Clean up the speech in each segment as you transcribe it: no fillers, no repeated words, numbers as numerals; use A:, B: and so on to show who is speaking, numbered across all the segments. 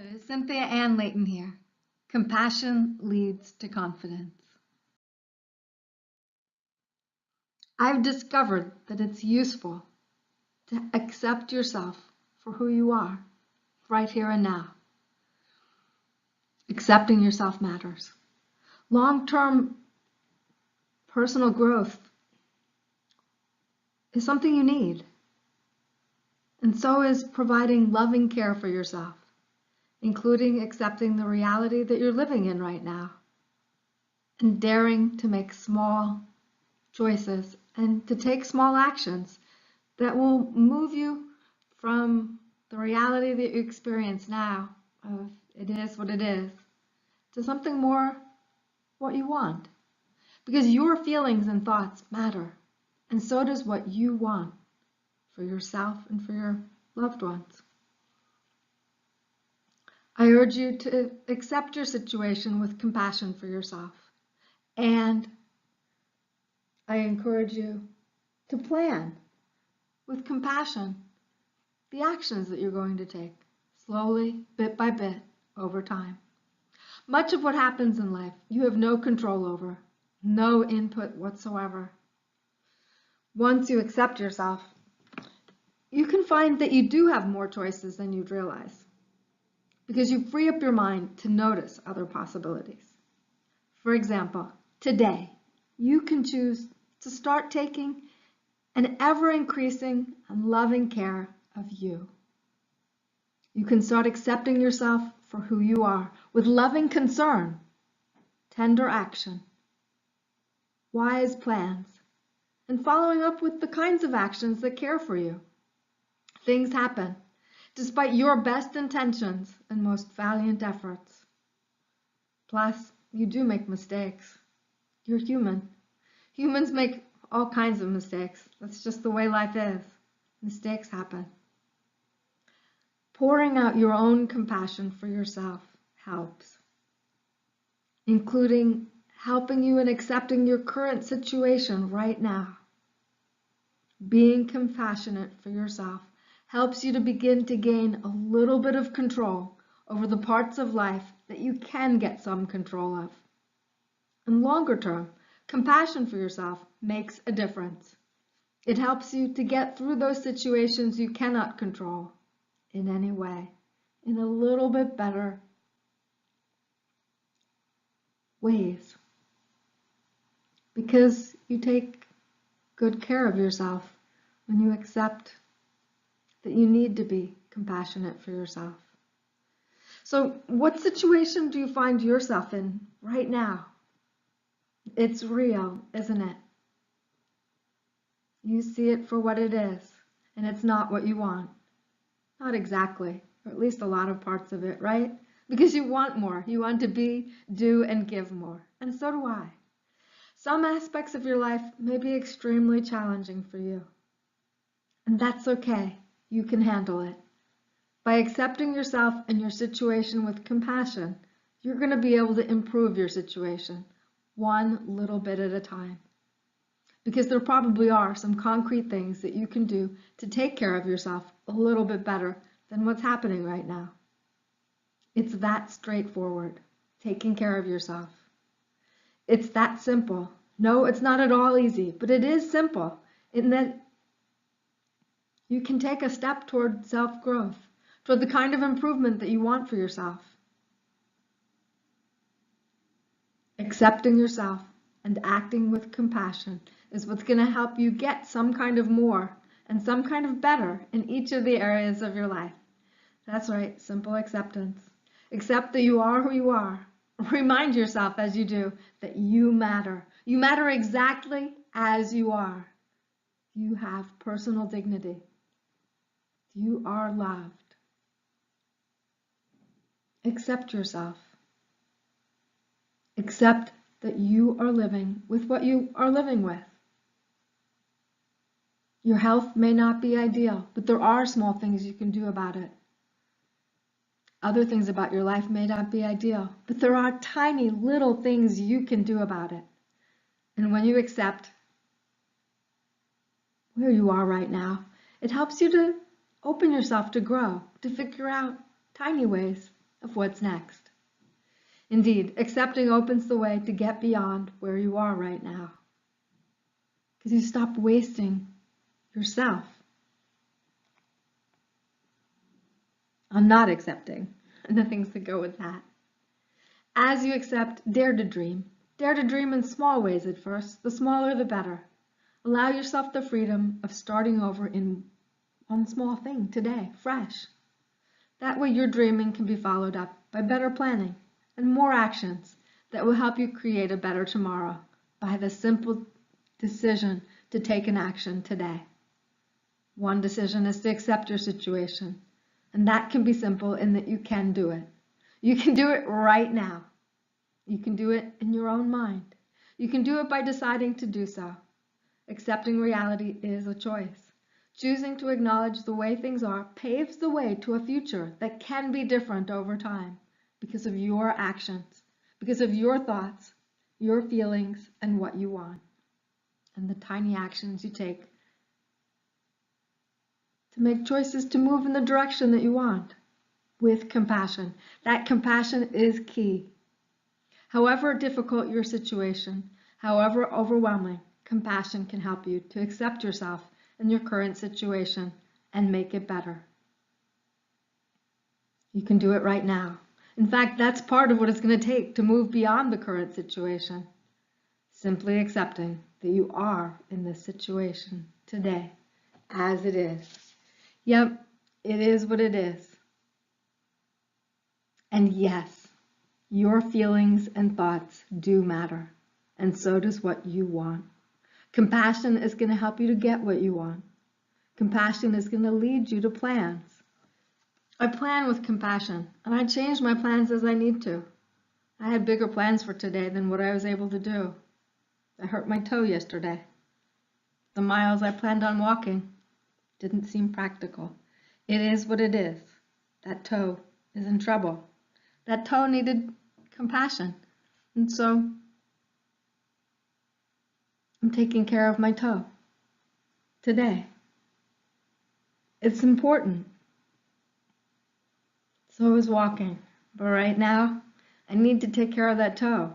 A: It is Cynthia and Leighton here. Compassion leads to confidence. I've discovered that it's useful to accept yourself for who you are, right here and now. Accepting yourself matters. Long-term personal growth is something you need. And so is providing loving care for yourself, including accepting the reality that you're living in right now, and daring to make small choices and to take small actions that will move you from the reality that you experience now of it is what it is to something more what you want. Because your feelings and thoughts matter, and so does what you want for yourself and for your loved ones. I urge you to accept your situation with compassion for yourself, and I encourage you to plan with compassion the actions that you're going to take, slowly, bit by bit, over time. Much of what happens in life you have no control over, no input whatsoever. Once you accept yourself, you can find that you do have more choices than you'd realize, because you free up your mind to notice other possibilities. For example, today, you can choose to start taking an ever-increasing and loving care of you. You can start accepting yourself for who you are with loving concern, tender action, wise plans, and following up with the kinds of actions that care for you. Things happen despite your best intentions and most valiant efforts. Plus, you do make mistakes. You're human. Humans make all kinds of mistakes. That's just the way life is. Mistakes happen. Pouring out your own compassion for yourself helps, including helping you in accepting your current situation right now. Being compassionate for yourself helps you to begin to gain a little bit of control over the parts of life that you can get some control of. In longer term, compassion for yourself makes a difference. It helps you to get through those situations you cannot control in any way, in a little bit better ways. Because you take good care of yourself when you accept that you need to be compassionate for yourself. So, what situation do you find yourself in right now? It's real, isn't it? You see it for what it is, and it's not what you want. Not exactly, or at least a lot of parts of it, right? Because you want more. You want to be, do, and give more. And so do I. Some aspects of your life may be extremely challenging for you. And that's okay. You can handle it. By accepting yourself and your situation with compassion, you're going to be able to improve your situation one little bit at a time. Because there probably are some concrete things that you can do to take care of yourself a little bit better than what's happening right now. It's that straightforward, taking care of yourself. It's that simple. No, it's not at all easy, but it is simple in that you can take a step toward self-growth, toward the kind of improvement that you want for yourself. Accepting yourself and acting with compassion is what's going to help you get some kind of more and some kind of better in each of the areas of your life. That's right, simple acceptance. Accept that you are who you are. Remind yourself as you do that you matter. You matter exactly as you are. You have personal dignity. You are loved. Accept yourself. Accept that you are living with what you are living with. Your health may not be ideal, but there are small things you can do about it. Other things about your life may not be ideal, but there are tiny little things you can do about it. And when you accept where you are right now, it helps you to open yourself to grow, to figure out tiny ways of what's next. Indeed, accepting opens the way to get beyond where you are right now, because you stop wasting yourself on not accepting and the things that go with that. As you accept, dare to dream. Dare to dream in small ways at first. The smaller, the better. Allow yourself the freedom of starting over in one small thing today, fresh. That way your dreaming can be followed up by better planning and more actions that will help you create a better tomorrow by the simple decision to take an action today. One decision is to accept your situation, and that can be simple in that you can do it. You can do it right now. You can do it in your own mind. You can do it by deciding to do so. Accepting reality is a choice. Choosing to acknowledge the way things are paves the way to a future that can be different over time because of your actions, because of your thoughts, your feelings, and what you want, and the tiny actions you take to make choices to move in the direction that you want with compassion. That compassion is key. However difficult your situation, however overwhelming, compassion can help you to accept yourself and your current situation and make it better. You can do it right now. In fact, that's part of what it's going to take to move beyond the current situation. Simply accepting that you are in this situation today as it is. Yep, it is what it is. And yes, your feelings and thoughts do matter, and so does what you want. Compassion is going to help you to get what you want. Compassion is going to lead you to plans. I plan with compassion, and I change my plans as I need to. I had bigger plans for today than what I was able to do. I hurt my toe yesterday. The miles I planned on walking didn't seem practical. It is what it is. That toe is in trouble. That toe needed compassion. And so I'm taking care of my toe today. It's important. So is walking. But right now, I need to take care of that toe.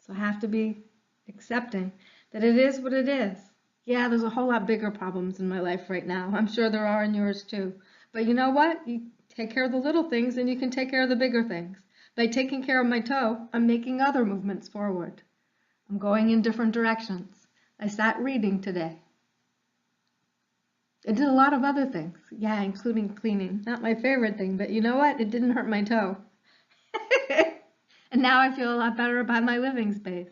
A: So I have to be accepting that it is what it is. Yeah, there's a whole lot bigger problems in my life right now. I'm sure there are in yours too. But you know what? You take care of the little things and you can take care of the bigger things. By taking care of my toe, I'm making other movements forward. I'm going in different directions. I sat reading today. I did a lot of other things. Yeah, including cleaning. Not my favorite thing, but you know what? It didn't hurt my toe. And now I feel a lot better about my living space.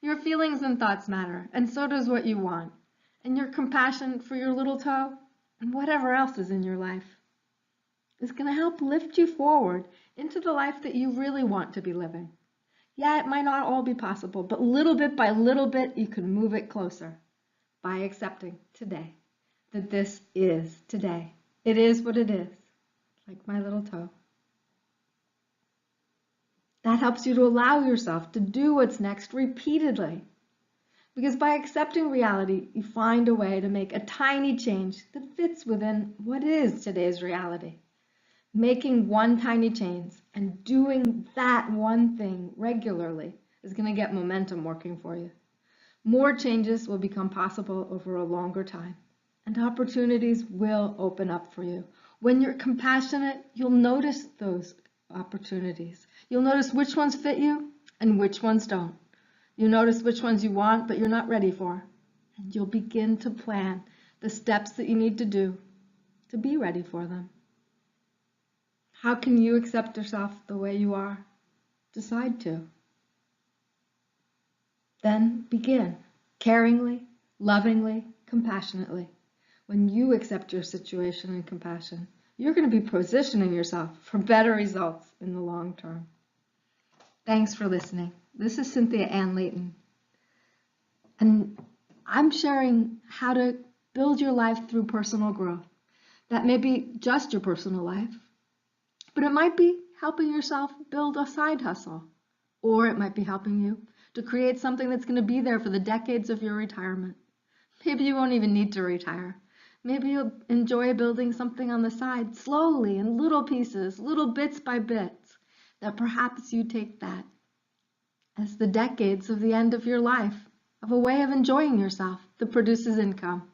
A: Your feelings and thoughts matter, and so does what you want. And your compassion for your little toe and whatever else is in your life is going to help lift you forward into the life that you really want to be living. Yeah, it might not all be possible, but little bit by little bit, you can move it closer by accepting today that this is today. It is what it is, like my little toe. That helps you to allow yourself to do what's next repeatedly. Because by accepting reality, you find a way to make a tiny change that fits within what is today's reality. Making one tiny change and doing that one thing regularly is going to get momentum working for you. More changes will become possible over a longer time, and opportunities will open up for you. When you're compassionate, you'll notice those opportunities. You'll notice which ones fit you and which ones don't. You'll notice which ones you want but you're not ready for. And you'll begin to plan the steps that you need to do to be ready for them. How can you accept yourself the way you are? Decide to. Then begin, caringly, lovingly, compassionately. When you accept your situation in compassion, you're going to be positioning yourself for better results in the long term. Thanks for listening. This is Cynthia and Leighton. And I'm sharing how to build your life through personal growth. That may be just your personal life, but it might be helping yourself build a side hustle, or it might be helping you to create something that's going to be there for the decades of your retirement. Maybe you won't even need to retire. Maybe you'll enjoy building something on the side slowly in little pieces, little bits by bits, that perhaps you take that as the decades of the end of your life, of a way of enjoying yourself that produces income.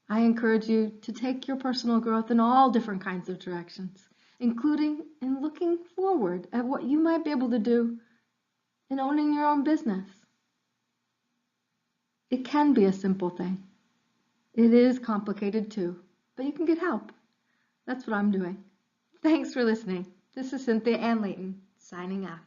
A: I encourage you to take your personal growth in all different kinds of directions, including in looking forward at what you might be able to do in owning your own business. It can be a simple thing. It is complicated too, but you can get help. That's what I'm doing. Thanks for listening. This is Cynthia and Leighton, signing off.